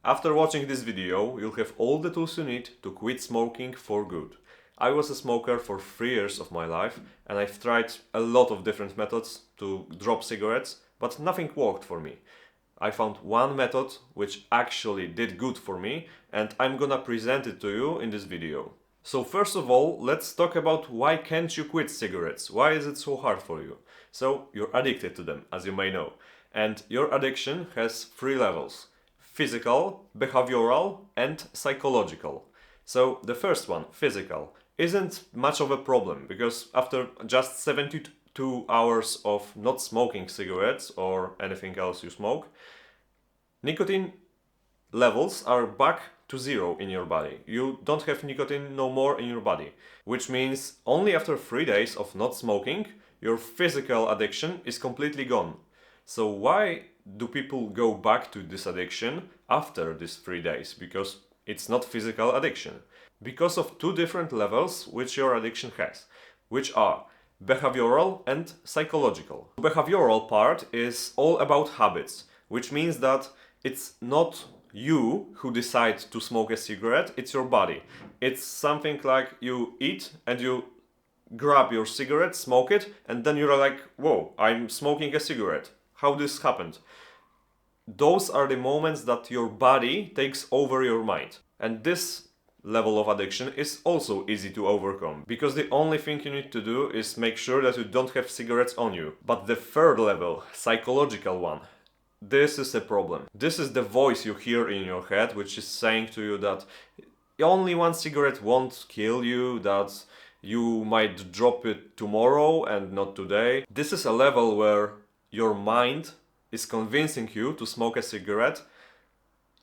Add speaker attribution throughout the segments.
Speaker 1: After watching this video, you'll have all the tools you need to quit smoking for good. I was a smoker for 3 years of my life and I've tried a lot of different methods to drop cigarettes, but nothing worked for me. I found one method which actually did good for me and I'm gonna present it to you in this video. So first of all, let's talk about why can't you quit cigarettes? Why is it so hard for you? So you're addicted to them, as you may know. And your addiction has 3 levels: physical, behavioral, and psychological. So the first one, physical, isn't much of a problem because after just 72 hours of not smoking cigarettes or anything else you smoke, nicotine levels are back to zero in your body. You don't have nicotine no more in your body, which means only after 3 days of not smoking, your physical addiction is completely gone. So why do people go back to this addiction after these 3 days? Because it's not physical addiction. Because of 2 different levels which your addiction has, which are behavioral and psychological. The behavioral part is all about habits, which means that it's not you who decide to smoke a cigarette, it's your body. It's something like you eat and you grab your cigarette, smoke it, and then you're like, whoa, I'm smoking a cigarette. How this happened? Those are the moments that your body takes over your mind. And this level of addiction is also easy to overcome, because the only thing you need to do is make sure that you don't have cigarettes on you. But the third level, psychological one, this is a problem. This is the voice you hear in your head, which is saying to you that only one cigarette won't kill you, that you might drop it tomorrow and not today. This is a level where your mind is convincing you to smoke a cigarette,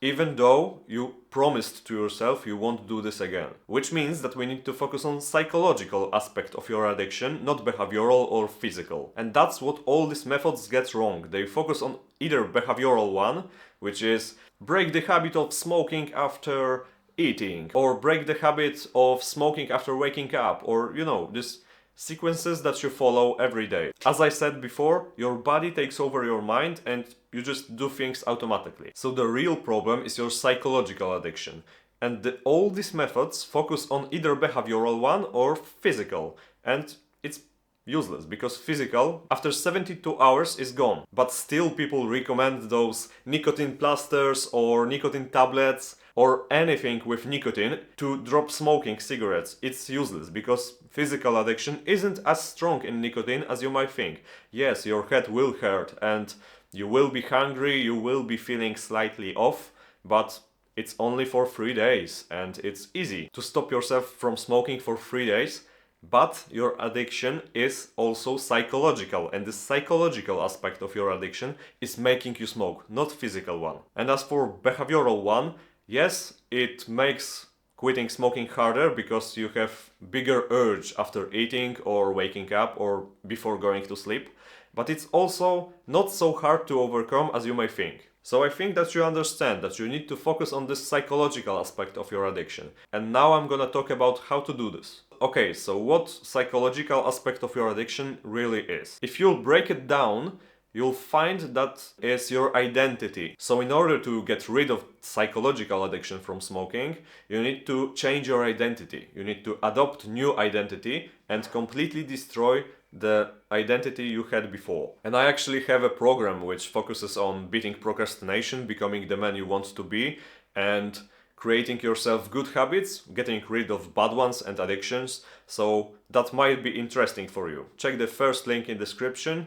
Speaker 1: even though you promised to yourself you won't do this again. Which means that we need to focus on psychological aspect of your addiction, not behavioral or physical. And that's what all these methods get wrong. They focus on either behavioral one, which is break the habit of smoking after eating, or break the habit of smoking after waking up, or this sequences that you follow every day. As I said before, your body takes over your mind and you just do things automatically. So the real problem is your psychological addiction. And all these methods focus on either behavioral one or physical. And it's useless, because physical after 72 hours is gone. But still people recommend those nicotine plasters or nicotine tablets or anything with nicotine to drop smoking cigarettes. It's useless, because physical addiction isn't as strong in nicotine as you might think. Yes, your head will hurt and you will be hungry, you will be feeling slightly off, but it's only for 3 days and it's easy to stop yourself from smoking for 3 days. But your addiction is also psychological, and the psychological aspect of your addiction is making you smoke, not physical one. And as for behavioral one, yes, it makes quitting smoking harder because you have bigger urge after eating or waking up or before going to sleep, but it's also not so hard to overcome as you may think. So I think that you understand that you need to focus on this psychological aspect of your addiction. And now I'm gonna talk about how to do this. Okay, so what psychological aspect of your addiction really is? If you'll break it down, you'll find that is your identity. So in order to get rid of psychological addiction from smoking, you need to change your identity. You need to adopt new identity and completely destroy the identity you had before. And I actually have a program which focuses on beating procrastination, becoming the man you want to be, and creating yourself good habits, getting rid of bad ones and addictions. So that might be interesting for you. Check the first link in the description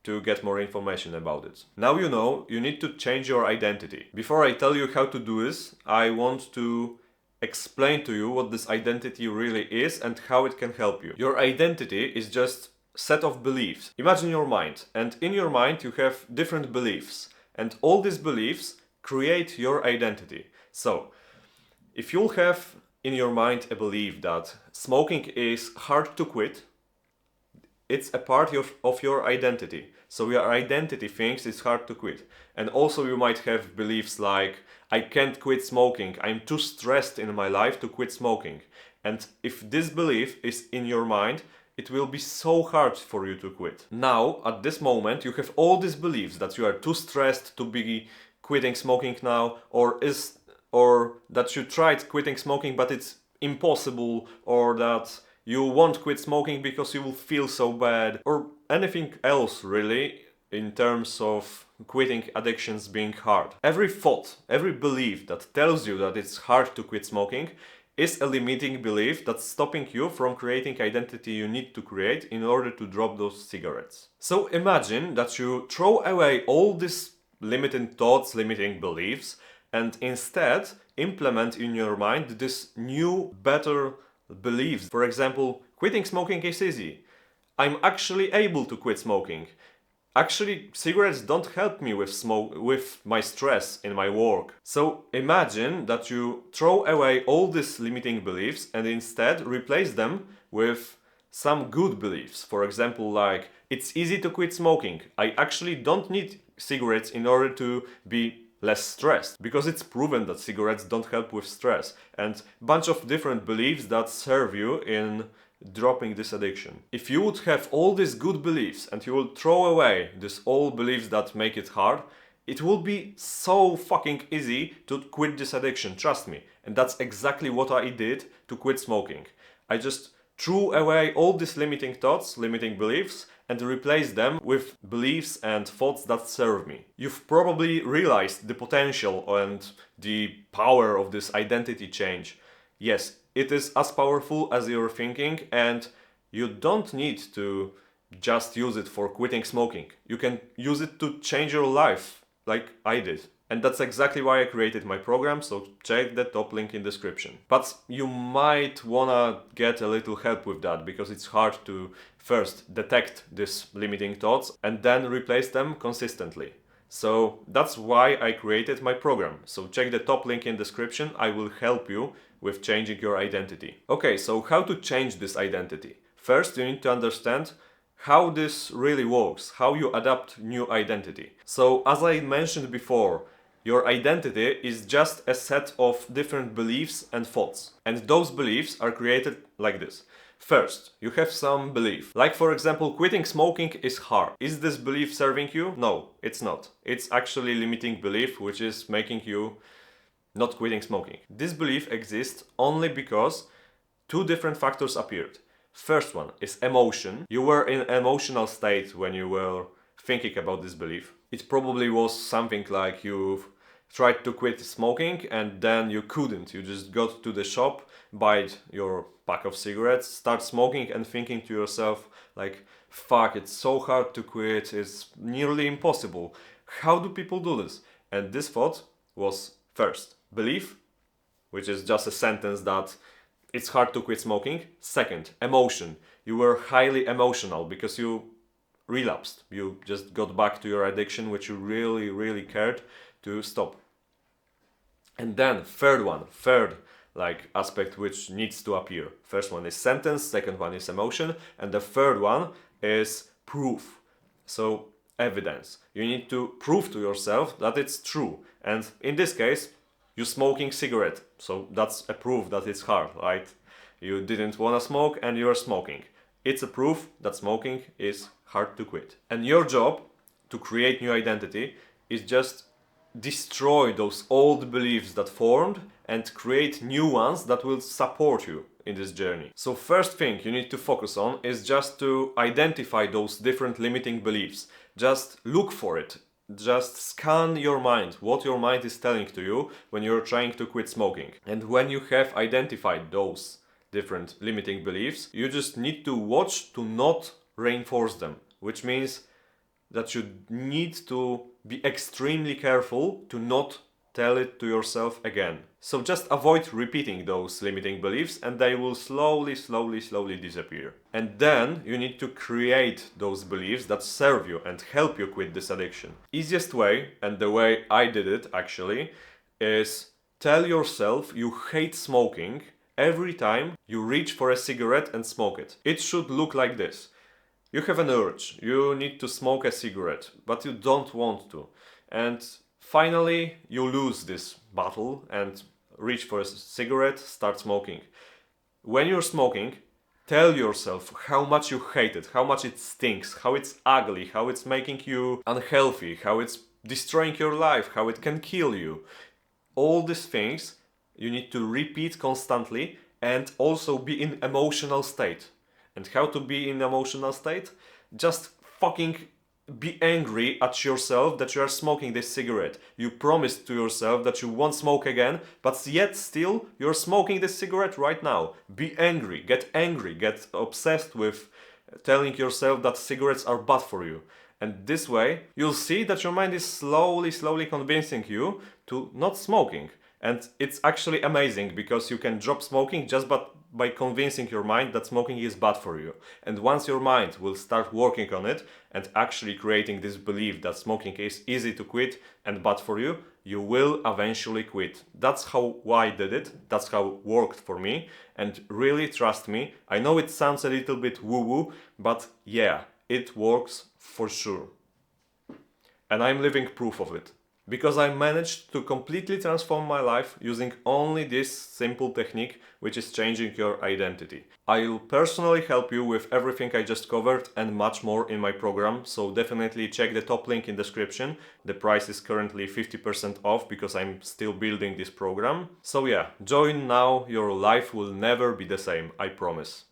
Speaker 1: to get more information about it. Now you know you need to change your identity. Before I tell you how to do this, I want to explain to you what this identity really is and how it can help you. Your identity is just a set of beliefs. Imagine your mind, and in your mind you have different beliefs, and all these beliefs create your identity. So, if you'll have in your mind a belief that smoking is hard to quit, it's a part of your identity. So your identity thinks it's hard to quit. And also you might have beliefs like, I can't quit smoking, I'm too stressed in my life to quit smoking. And if this belief is in your mind, it will be so hard for you to quit. Now, at this moment, you have all these beliefs that you are too stressed to be quitting smoking now, or that you tried quitting smoking but it's impossible, or that you won't quit smoking because you will feel so bad, or anything else really in terms of quitting addictions being hard. Every thought, every belief that tells you that it's hard to quit smoking is a limiting belief that's stopping you from creating identity you need to create in order to drop those cigarettes. So imagine that you throw away all these limiting thoughts, limiting beliefs, and instead implement in your mind this new, better beliefs. For example, quitting smoking is easy. I'm actually able to quit smoking. Actually, cigarettes don't help me with my stress in my work. So imagine that you throw away all these limiting beliefs and instead replace them with some good beliefs. For example, like, it's easy to quit smoking. I actually don't need cigarettes in order to be less stressed, because it's proven that cigarettes don't help with stress, and bunch of different beliefs that serve you in dropping this addiction. If you would have all these good beliefs and you will throw away these old beliefs that make it hard, it will be so fucking easy to quit this addiction, trust me. And that's exactly what I did to quit smoking. I just threw away all these limiting thoughts, limiting beliefs, and replaced them with beliefs and thoughts that serve me. You've probably realized the potential and the power of this identity change. Yes, it is as powerful as you're thinking, and you don't need to just use it for quitting smoking. You can use it to change your life, like I did. And that's exactly why I created my program, so check the top link in description. But you might wanna get a little help with that, because it's hard to first detect these limiting thoughts and then replace them consistently. So that's why I created my program. So check the top link in description, I will help you with changing your identity. Okay, so how to change this identity? First, you need to understand how this really works, how you adapt new identity. So as I mentioned before, your identity is just a set of different beliefs and thoughts. And those beliefs are created like this. First, you have some belief. Like, for example, quitting smoking is hard. Is this belief serving you? No, it's not. It's actually limiting belief which is making you not quitting smoking. This belief exists only because two different factors appeared. First one is emotion. You were in an emotional state when you were thinking about this belief. It probably was something like you tried to quit smoking and then you couldn't. You just got to the shop, buy your pack of cigarettes, start smoking and thinking to yourself like, fuck, it's so hard to quit, it's nearly impossible. How do people do this? And this thought was first, belief, which is just a sentence that it's hard to quit smoking. Second, emotion. You were highly emotional because you relapsed. You just got back to your addiction, which you really, really cared to stop. And then third like aspect which needs to appear. First one is sentence, second one is emotion, and the third one is proof. So evidence. You need to prove to yourself that it's true. And in this case, you're smoking cigarette. So that's a proof that it's hard, right? You didn't want to smoke and you're smoking. It's a proof that smoking is hard to quit. And your job to create new identity is just destroy those old beliefs that formed and create new ones that will support you in this journey. So first thing you need to focus on is just to identify those different limiting beliefs. Just look for it. Just scan your mind, what your mind is telling to you when you're trying to quit smoking. And when you have identified those different limiting beliefs, you just need to watch to not reinforce them, which means that you need to be extremely careful to not tell it to yourself again. So just avoid repeating those limiting beliefs and they will slowly disappear. And then you need to create those beliefs that serve you and help you quit this addiction. Easiest way, and the way I did it actually, is tell yourself you hate smoking every time you reach for a cigarette and smoke it. It should look like this. You have an urge, you need to smoke a cigarette, but you don't want to. And finally, you lose this battle and reach for a cigarette, start smoking. When you're smoking, tell yourself how much you hate it, how much it stinks, how it's ugly, how it's making you unhealthy, how it's destroying your life, how it can kill you. All these things you need to repeat constantly and also be in emotional state. And how to be in emotional state? Just fucking be angry at yourself that you are smoking this cigarette. You promised to yourself that you won't smoke again, but yet still you're smoking this cigarette right now. Be angry, get obsessed with telling yourself that cigarettes are bad for you. And this way, you'll see that your mind is slowly convincing you to not smoking. And it's actually amazing because you can drop smoking just by convincing your mind that smoking is bad for you. And once your mind will start working on it and actually creating this belief that smoking is easy to quit and bad for you, you will eventually quit. That's how I did it. That's how it worked for me. And really, trust me, I know it sounds a little bit woo-woo, but yeah, it works for sure. And I'm living proof of it. Because I managed to completely transform my life using only this simple technique, which is changing your identity. I'll personally help you with everything I just covered and much more in my program, so definitely check the top link in description. The price is currently 50% off because I'm still building this program. So yeah, join now, your life will never be the same, I promise.